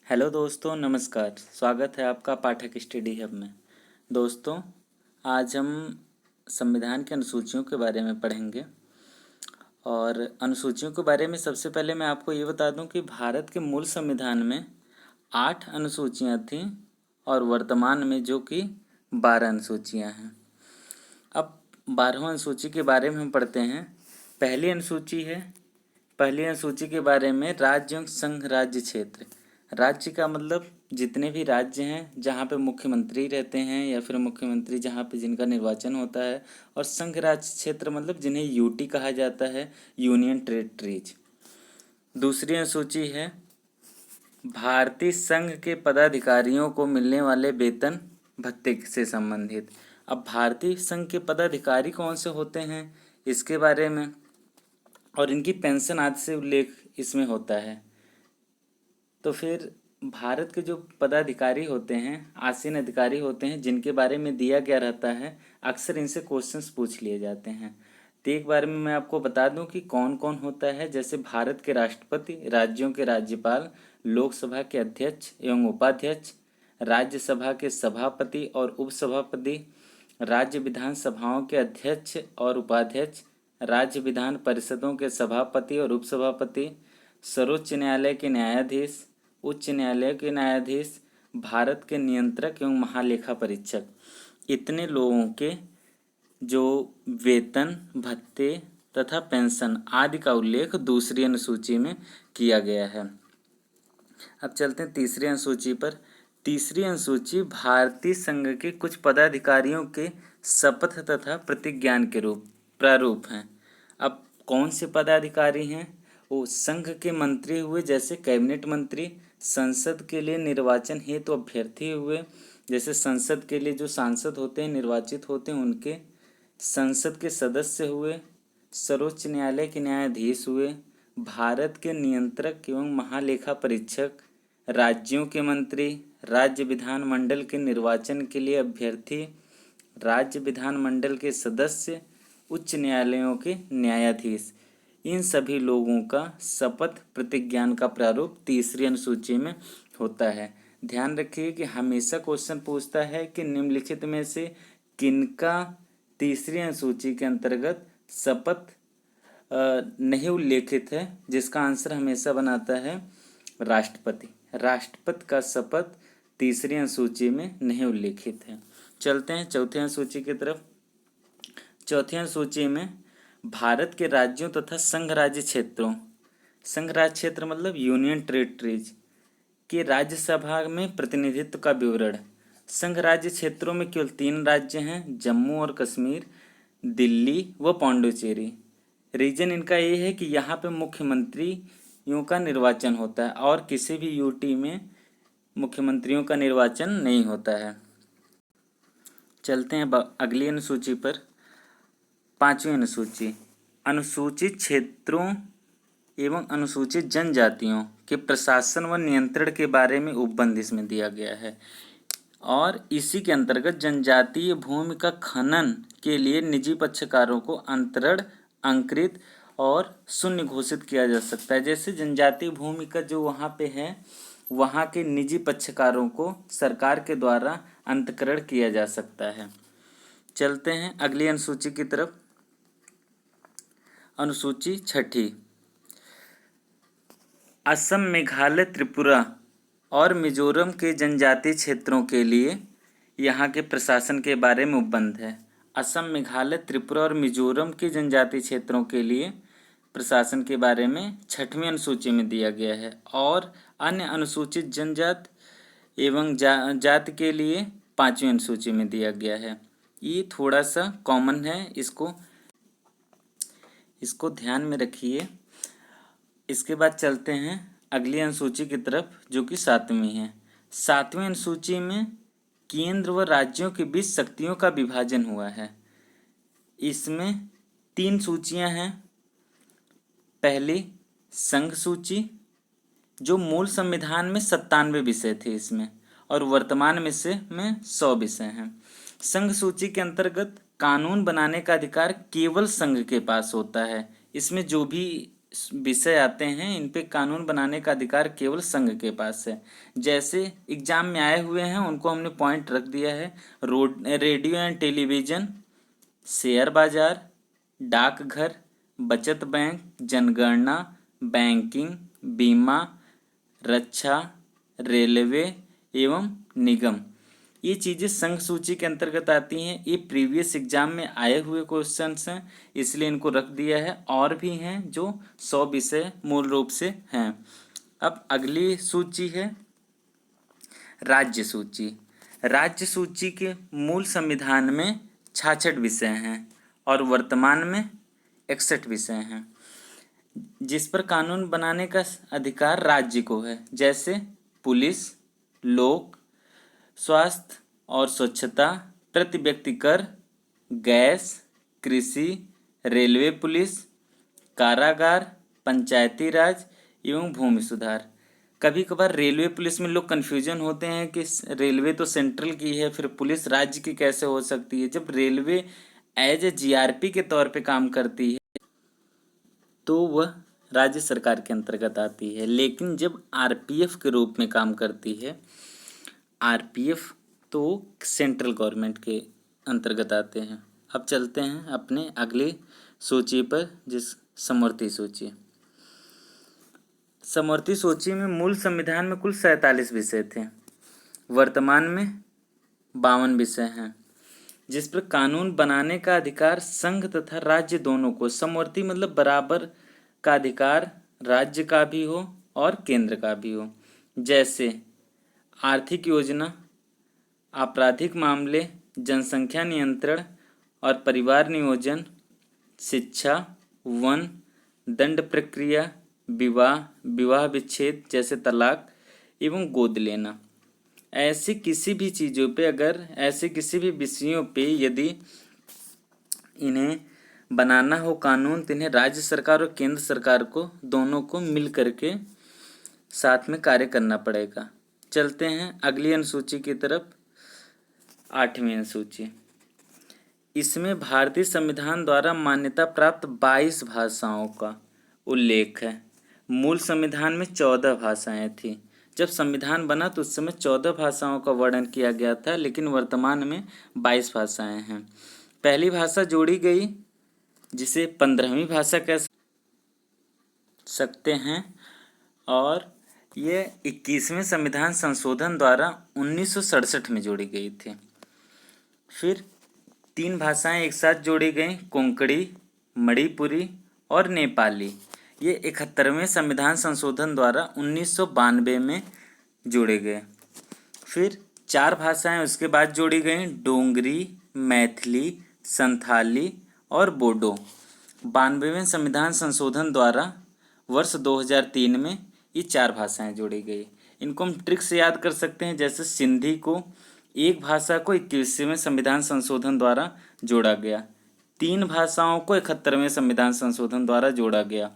Hello दोस्तों, नमस्कार। स्वागत है आपका पाठक स्टडी हब में। दोस्तों, आज हम संविधान की अनुसूचियों के बारे में पढ़ेंगे। और अनुसूचियों के बारे में सबसे पहले मैं आपको ये बता दूं कि भारत के मूल संविधान में 8 अनुसूचियां थीं और वर्तमान में जो कि 12 अनुसूचियां हैं। अब 12वां अनुसूची के बारे में हम पढ़ते हैं। पहली अनुसूची है, पहली अनुसूची के बारे में राज्य एवं संघ राज्य क्षेत्र। राज्य का मतलब जितने भी राज्य हैं जहाँ पे मुख्यमंत्री रहते हैं या फिर मुख्यमंत्री जहाँ पे जिनका निर्वाचन होता है। और संघ राज्य क्षेत्र मतलब जिन्हें यूटी कहा जाता है, यूनियन टेरिटरीज। दूसरी अनुसूची है भारतीय संघ के पदाधिकारियों को मिलने वाले वेतन भत्ते से संबंधित। अब भारतीय संघ के पदाधिकारी कौन से होते हैं इसके बारे में और इनकी पेंशन आदि से उल्लेख इसमें होता है। तो फिर भारत के जो पदाधिकारी होते हैं, आसीन अधिकारी होते हैं, जिनके बारे में दिया गया रहता है, अक्सर इनसे क्वेश्चंस पूछ लिए जाते हैं। तो एक बार में मैं आपको बता दूं कि कौन कौन होता है। जैसे भारत के राष्ट्रपति, राज्यों के राज्यपाल, लोकसभा के अध्यक्ष एवं उपाध्यक्ष, राज्यसभा के सभापति और उपसभापति, राज्य विधानसभाओं के अध्यक्ष और उपाध्यक्ष, राज्य विधान परिषदों के सभापति और उपसभापति, सर्वोच्च न्यायालय के न्यायाधीश, उच्च न्यायालय के न्यायाधीश, भारत के नियंत्रक एवं महालेखा परीक्षक। इतने लोगों के जो वेतन, भत्ते तथा पेंशन आदि का उल्लेख दूसरी अनुसूची में किया गया है। अब चलते हैं तीसरी अनुसूची पर। तीसरी अनुसूची भारतीय संघ के कुछ पदाधिकारियों के शपथ तथा प्रतिज्ञान के प्रारूप हैं। अब कौन से पदाधिकारी हैं? वो संघ के मंत्री हुए, जैसे कैबिनेट मंत्री। संसद के लिए निर्वाचन हेतु तो अभ्यर्थी हुए, जैसे संसद के लिए जो सांसद होते हैं, निर्वाचित होते हैं, उनके। संसद के सदस्य हुए, सर्वोच्च न्यायालय के न्यायाधीश हुए, भारत के नियंत्रक एवं महालेखा परीक्षक, राज्यों के मंत्री, राज्य विधानमंडल के निर्वाचन के लिए अभ्यर्थी, राज्य विधानमंडल के सदस्य, उच्च न्यायालयों के न्यायाधीश। इन सभी लोगों का शपथ प्रतिज्ञान का प्रारूप तीसरी अनुसूची में होता है। ध्यान रखिए कि हमेशा क्वेश्चन पूछता है कि निम्नलिखित में से किनका तीसरी अनुसूची के अंतर्गत शपथ नहीं उल्लेखित है, जिसका आंसर हमेशा बनाता है राष्ट्रपति। राष्ट्रपति का शपथ तीसरी अनुसूची में नहीं उल्लेखित है। चलते हैं चौथी अनुसूची की तरफ। चौथी अनुसूची में भारत के राज्यों तथा संघ राज्य क्षेत्रों, संघ राज्य क्षेत्र मतलब यूनियन टेरिटरीज के राज्यसभा में प्रतिनिधित्व का विवरण। संघ राज्य क्षेत्रों में केवल 3 राज्य हैं, जम्मू और कश्मीर, दिल्ली व पौंडुचेरी। रीजन इनका ये है कि यहाँ पे मुख्यमंत्रियों का निर्वाचन होता है और किसी भी यूटी में मुख्यमंत्रियों का निर्वाचन नहीं होता है। चलते हैं अगली अनुसूची पर। 5वीं अनुसूची अनुसूचित क्षेत्रों एवं अनुसूचित जनजातियों के प्रशासन व नियंत्रण के बारे में उपबंध इसमें दिया गया है। और इसी के अंतर्गत जनजातीय भूमि का खनन के लिए निजी पक्षकारों को अंतरण, अंकृत और शून्य घोषित किया जा सकता है। जैसे जनजातीय भूमि का जो वहाँ पे है, वहाँ के निजी पक्षकारों को सरकार के द्वारा अंतरण किया जा सकता है। चलते हैं अगली अनुसूची की तरफ। अनुसूची 6ठी असम, मेघालय, त्रिपुरा और मिजोरम के जनजातीय क्षेत्रों के लिए यहाँ के प्रशासन के बारे में उपबंध है। असम, मेघालय, त्रिपुरा और मिजोरम के जनजातीय क्षेत्रों के लिए प्रशासन के बारे में 6वीं अनुसूची में दिया गया है। और अन्य अनुसूचित जनजाति एवं जाति के लिए 5वीं अनुसूची में दिया गया है। ये थोड़ा सा कॉमन है, इसको ध्यान में रखिए। इसके बाद चलते हैं अगली अनुसूची की तरफ, जो कि 7वीं है। 7वीं अनुसूची में केंद्र व राज्यों के बीच शक्तियों का विभाजन हुआ है। इसमें 3 सूचियां हैं। पहली संघ सूची, जो मूल संविधान में 97 विषय थे इसमें, और वर्तमान में 100 विषय हैं। संघ सूची के अंतर्गत कानून बनाने का अधिकार केवल संघ के पास होता है। इसमें जो भी विषय आते हैं इन पे कानून बनाने का अधिकार केवल संघ के पास है। जैसे एग्जाम में आए हुए हैं उनको हमने पॉइंट रख दिया है। रेडियो एंड टेलीविज़न, शेयर बाजार, डाकघर, बचत बैंक, जनगणना, बैंकिंग, बीमा, रक्षा, रेलवे एवं निगम, ये चीज़ें संघ सूची के अंतर्गत आती हैं। ये प्रीवियस एग्जाम में आए हुए क्वेश्चंस हैं, इसलिए इनको रख दिया है। और भी हैं जो 100 विषय मूल रूप से हैं। अब अगली सूची है राज्य सूची। राज्य सूची के मूल संविधान में 66 विषय हैं और वर्तमान में 61 विषय हैं, जिस पर कानून बनाने का अधिकार राज्य को है। जैसे पुलिस, लोक स्वास्थ्य और स्वच्छता, प्रति व्यक्ति कर, गैस, कृषि, रेलवे पुलिस, कारागार, पंचायती राज एवं भूमि सुधार। कभी कभार रेलवे पुलिस में लोग कन्फ्यूजन होते हैं कि रेलवे तो सेंट्रल की है, फिर पुलिस राज्य की कैसे हो सकती है। जब रेलवे एज ए जीआरपी के तौर पे काम करती है तो वह राज्य सरकार के अंतर्गत आती है, लेकिन जब आरपीएफ के रूप में काम करती है, आरपीएफ तो सेंट्रल गवर्नमेंट के अंतर्गत आते हैं। अब चलते हैं अपने अगली सूची पर, जिस समवर्ती सूची। समवर्ती सूची में मूल संविधान में कुल 47 विषय थे, वर्तमान में 52 विषय हैं, जिस पर कानून बनाने का अधिकार संघ तथा राज्य दोनों को। समवर्ती मतलब बराबर का अधिकार राज्य का भी हो और केंद्र का भी हो। जैसे आर्थिक योजना, आपराधिक मामले, जनसंख्या नियंत्रण और परिवार नियोजन, शिक्षा, वन, दंड प्रक्रिया, विवाह विच्छेद जैसे तलाक एवं गोद लेना। ऐसे किसी भी चीज़ों पे, अगर ऐसे किसी भी विषयों पे यदि इन्हें बनाना हो कानून, तो इन्हें राज्य सरकार और केंद्र सरकार को दोनों को मिल करके साथ में कार्य करना पड़ेगा। चलते हैं अगली अनुसूची की तरफ, 8वीं अनुसूची। इसमें भारतीय संविधान द्वारा मान्यता प्राप्त 22 भाषाओं का उल्लेख है। मूल संविधान में 14 भाषाएं थी। जब संविधान बना तो उस समय 14 भाषाओं का वर्णन किया गया था, लेकिन वर्तमान में 22 भाषाएं हैं। पहली भाषा जोड़ी गई जिसे 15वीं भाषा कह सकते हैं, और ये 21वें संविधान संशोधन द्वारा 1967 में जोड़ी गई थी। फिर 3 भाषाएं एक साथ जोड़ी गई, कोंकणी, मणिपुरी और नेपाली। ये 71वें संविधान संशोधन द्वारा 1992 में जोड़े गए। फिर 4 भाषाएं उसके बाद जोड़ी गई, डोगरी, मैथिली, संथाली और बोडो। 92वें संविधान संशोधन द्वारा वर्ष 2003 में ये 4 भाषाएं जोड़ी गई। इनको हम ट्रिक से याद कर सकते हैं। जैसे सिंधी को, एक भाषा को 21वें संविधान संशोधन द्वारा जोड़ा गया, 3 भाषाओं को 71वें संविधान संशोधन द्वारा जोड़ा गया।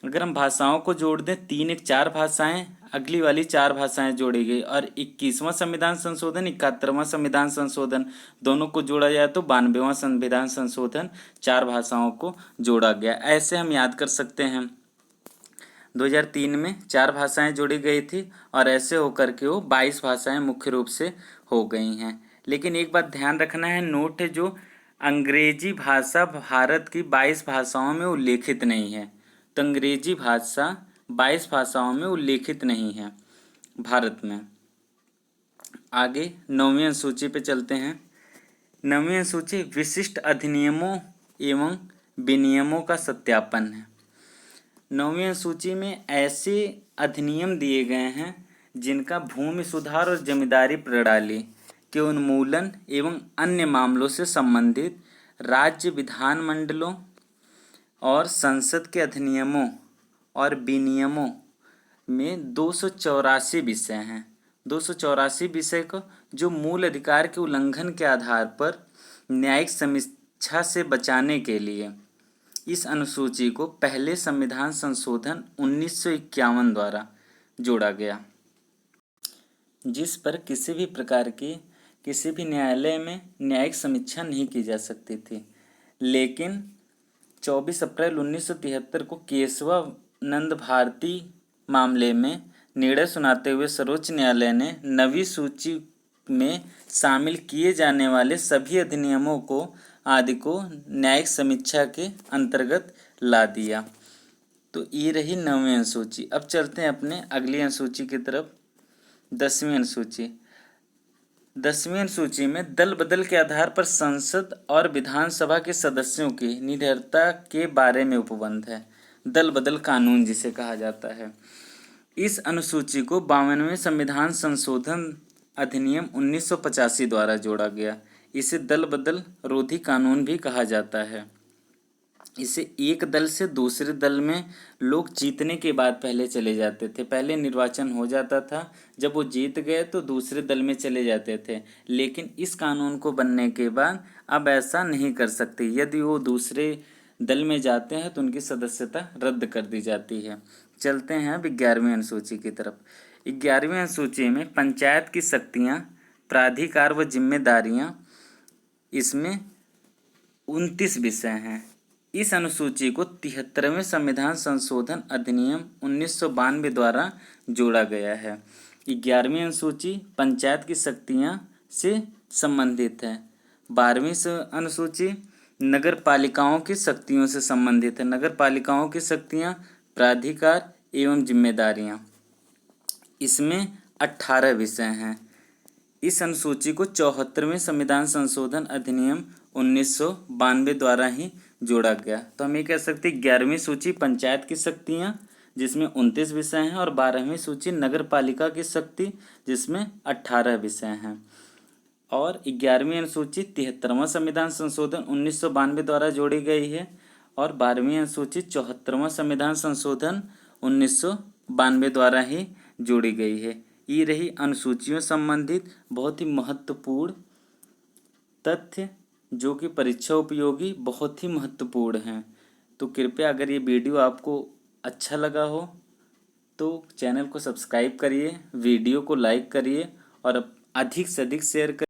अगर हम भाषाओं को जोड़ दें, 3 एक 4 भाषाएं, अगली वाली 4 भाषाएं जोड़ी गई, और 21वां संविधान संशोधन, 71वां संविधान संशोधन दोनों को जोड़ा जाए तो 92वां संविधान संशोधन 4 भाषाओं को जोड़ा गया। ऐसे हम याद कर सकते हैं। 2003 में 4 भाषाएं जोड़ी गई थी और ऐसे होकर के वो 22 भाषाएं मुख्य रूप से हो गई हैं। लेकिन एक बात ध्यान रखना है, नोट है, जो अंग्रेजी भाषा भारत की 22 भाषाओं में उल्लेखित नहीं है। तो अंग्रेजी भाषा 22 भाषाओं में उल्लेखित नहीं है भारत में। आगे 9वीं अनुसूची पे चलते हैं। 9वीं अनुसूची विशिष्ट अधिनियमों एवं विनियमों का सत्यापन है। 9वीं अनुसूची में ऐसे अधिनियम दिए गए हैं जिनका भूमि सुधार और जमींदारी प्रणाली के उन्मूलन एवं अन्य मामलों से संबंधित राज्य विधानमंडलों और संसद के अधिनियमों और विनियमों में 284 विषय हैं। 284 विषय को जो मूल अधिकार के उल्लंघन के आधार पर न्यायिक समीक्षा से बचाने के लिए इस अनुसूची को पहले संविधान संशोधन 1951 द्वारा जोड़ा गया, जिस पर किसी भी प्रकार की किसी भी न्यायालय में न्यायिक समीक्षा नहीं की जा सकती थी। लेकिन 24 अप्रैल 1973 को केशवा नंद भारती मामले में निर्णय सुनाते हुए सर्वोच्च न्यायालय ने नवी सूची में शामिल किए जाने वाले सभी अधिनियमों को आदि को न्यायिक समीक्षा के अंतर्गत ला दिया। तो ये रही 9वीं अनुसूची। अब चलते हैं अपने अगली अनुसूची की तरफ, 10वीं अनुसूची। 10वीं अनुसूची में दल बदल के आधार पर संसद और विधानसभा के सदस्यों की निडरता के बारे में उपबंध है। दल बदल कानून जिसे कहा जाता है। इस अनुसूची को 52वें संविधान संशोधन अधिनियम 1985 द्वारा जोड़ा गया। इसे दल बदल रोधी कानून भी कहा जाता है। इसे एक दल से दूसरे दल में लोग जीतने के बाद पहले चले जाते थे। पहले निर्वाचन हो जाता था, जब वो जीत गए तो दूसरे दल में चले जाते थे। लेकिन इस कानून को बनने के बाद अब ऐसा नहीं कर सकते। यदि वो दूसरे दल में जाते हैं तो उनकी सदस्यता रद्द कर दी जाती है। चलते हैं अब 11वीं अनुसूची की तरफ। 11वीं अनुसूची में पंचायत की शक्तियाँ, प्राधिकार व जिम्मेदारियाँ, इसमें 29 विषय हैं। इस अनुसूची को 73वें संविधान संशोधन अधिनियम 1992 द्वारा जोड़ा गया है। 11वीं अनुसूची पंचायत की शक्तियाँ से संबंधित है। 12वीं अनुसूची नगर पालिकाओं की शक्तियों से संबंधित है। नगर पालिकाओं की शक्तियाँ, प्राधिकार एवं जिम्मेदारियाँ, इसमें 18 विषय हैं। इस अनुसूची को 74वें संविधान संशोधन अधिनियम 1992 द्वारा ही जोड़ा गया। तो हम ये कह सकते हैं 11वीं सूची पंचायत की शक्तियाँ जिसमें 29 विषय हैं और 12वीं सूची नगर पालिका की शक्ति जिसमें 18 विषय हैं। और 11वीं अनुसूची 73वां संविधान संशोधन 1992 द्वारा जोड़ी गई है और 12वीं अनुसूची 74वां संविधान संशोधन 1992 द्वारा ही जोड़ी गई है। ये रही अनुसूचियों संबंधित बहुत ही महत्वपूर्ण तथ्य जो कि परीक्षा उपयोगी बहुत ही महत्वपूर्ण हैं। तो कृपया अगर ये वीडियो आपको अच्छा लगा हो तो चैनल को सब्सक्राइब करिए, वीडियो को लाइक करिए और अधिक से अधिक शेयर करिए।